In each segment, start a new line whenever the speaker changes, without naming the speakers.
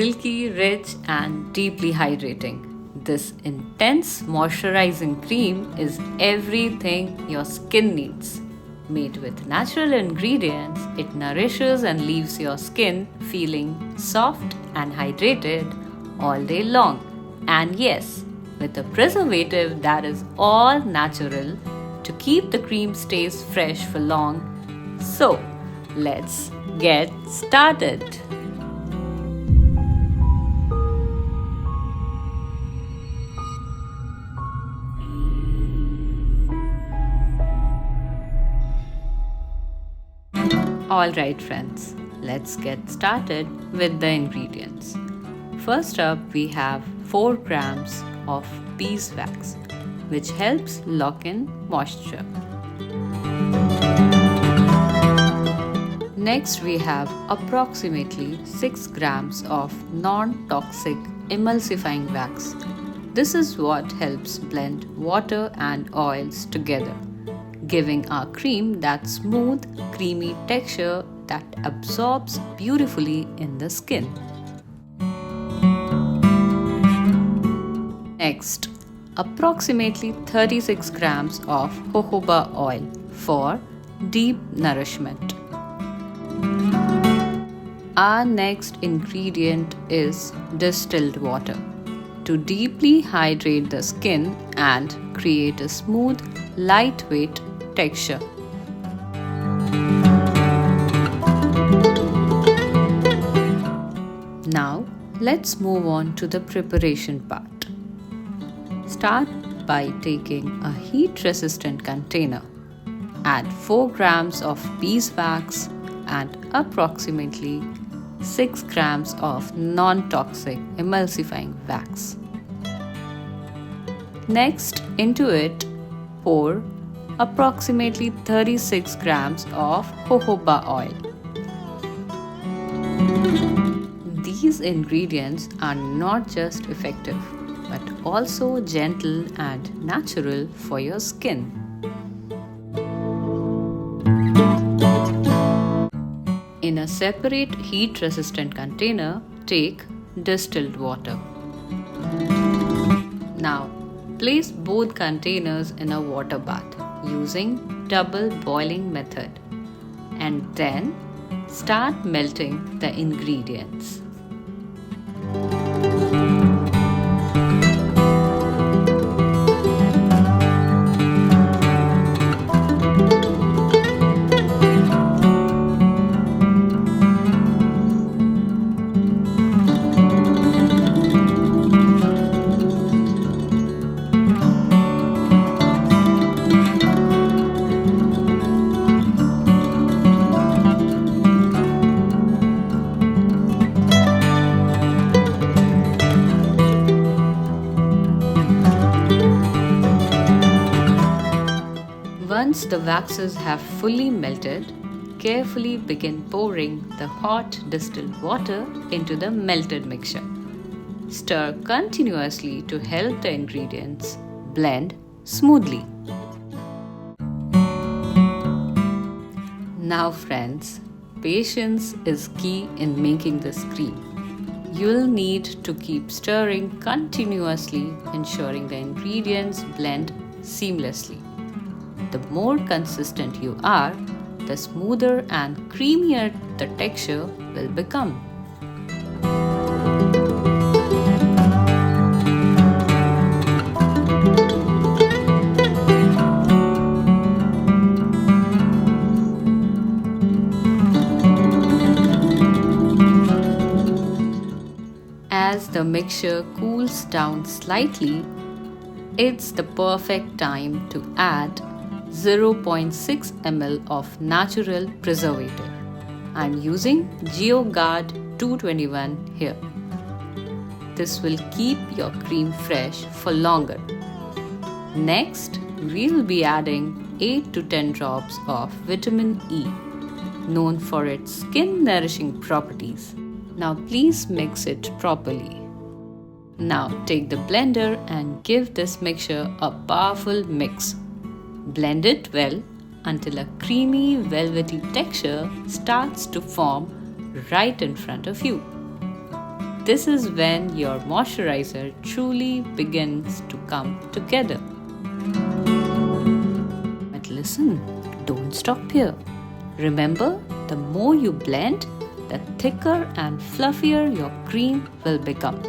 silky, rich, and deeply hydrating. This intense moisturizing cream is everything your skin needs. Made with natural ingredients, it nourishes and leaves your skin feeling soft and hydrated all day long. And yes, with a preservative that is all natural to keep the cream stays fresh for long. So, let's get started. Alright friends, let's get started with the ingredients. First up, we have 4 grams of beeswax, which helps lock in moisture. Next, we have approximately 6 grams of non-toxic emulsifying wax. This is what helps blend water and oils together, giving our cream that smooth, creamy texture that absorbs beautifully in the skin. Next, approximately 36 grams of jojoba oil for deep nourishment. Our next ingredient is distilled water to deeply hydrate the skin and create a smooth, lightweight texture. Now, let's move on to the preparation part. Start by taking a heat-resistant container. Add 4 grams of beeswax and approximately 6 grams of non-toxic emulsifying wax. Next, into it, pour approximately 36 grams of jojoba oil. These ingredients are not just effective, but also gentle and natural for your skin. In a separate heat-resistant container, take distilled water. Now, place both containers in a water bath using double boiling method, and then start melting the ingredients. Once the waxes have fully melted, carefully begin pouring the hot distilled water into the melted mixture. Stir continuously to help the ingredients blend smoothly. Now friends, patience is key in making this cream. You'll need to keep stirring continuously, ensuring the ingredients blend seamlessly. The more consistent you are, the smoother and creamier the texture will become. As the mixture cools down slightly, it's the perfect time to add 0.6 ml of natural preservative. I'm using GeoGuard 221 here. This will keep your cream fresh for longer. Next, we'll be adding 8 to 10 drops of vitamin E, known for its skin nourishing properties. Now please mix it properly. Now take the blender and give this mixture a powerful mix. Blend it well until a creamy, velvety texture starts to form right in front of you. this is when your moisturizer truly begins to come together. But listen, don't stop here. Remember, the more you blend, the thicker and fluffier your cream will become.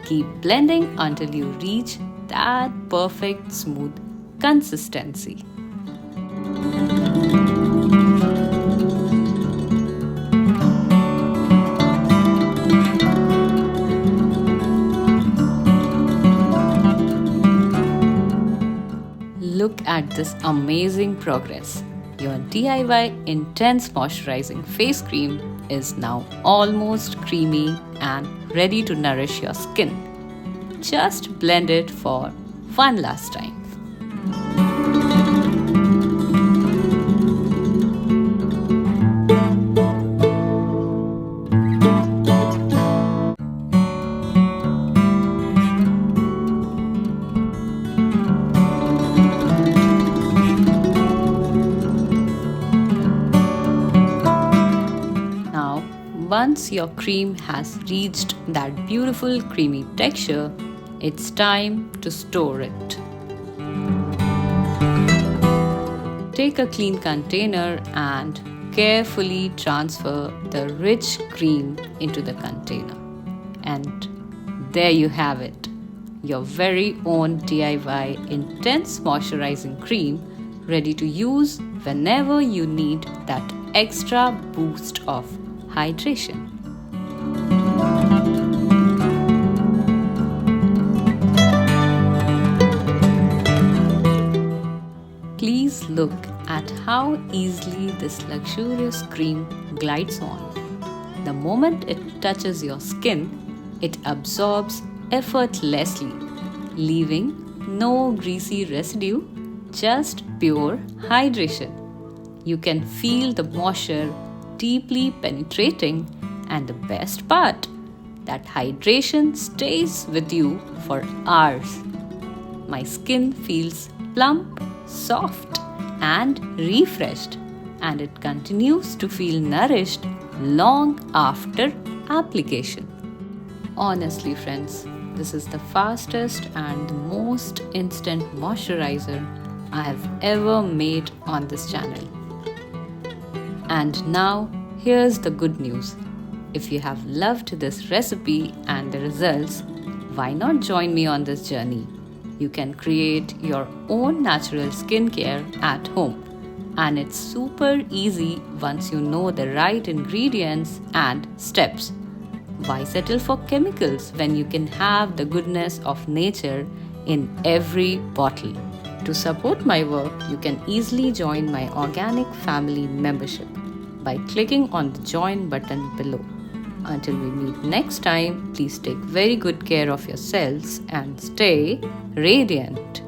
Keep blending until you reach that perfect smooth consistency. Look at this amazing progress. Your DIY Intense Moisturizing Face Cream is now almost creamy and ready to nourish your skin. Just blend it for one last time. Once your cream has reached that beautiful creamy texture, it's time to store it. Take a clean container and carefully transfer the rich cream into the container. And there you have it, your very own DIY Intense Moisturizing Cream, ready to use whenever you need that extra boost of hydration. Please look at how easily this luxurious cream glides on. The moment it touches your skin, it absorbs effortlessly, leaving no greasy residue, just pure hydration. You can feel the moisture deeply penetrating, and the best part, that hydration stays with you for hours. My skin feels plump, soft and refreshed, and it continues to feel nourished long after application. Honestly friends, this is the fastest and most instant moisturizer I have ever made on this channel. And now, here's the good news. If you have loved this recipe and the results, why not join me on this journey? You can create your own natural skincare at home. And it's super easy once you know the right ingredients and steps. Why settle for chemicals when you can have the goodness of nature in every bottle? To support my work, you can easily join my organic family membership by clicking on the join button below. Until we meet next time, please take very good care of yourselves and stay radiant.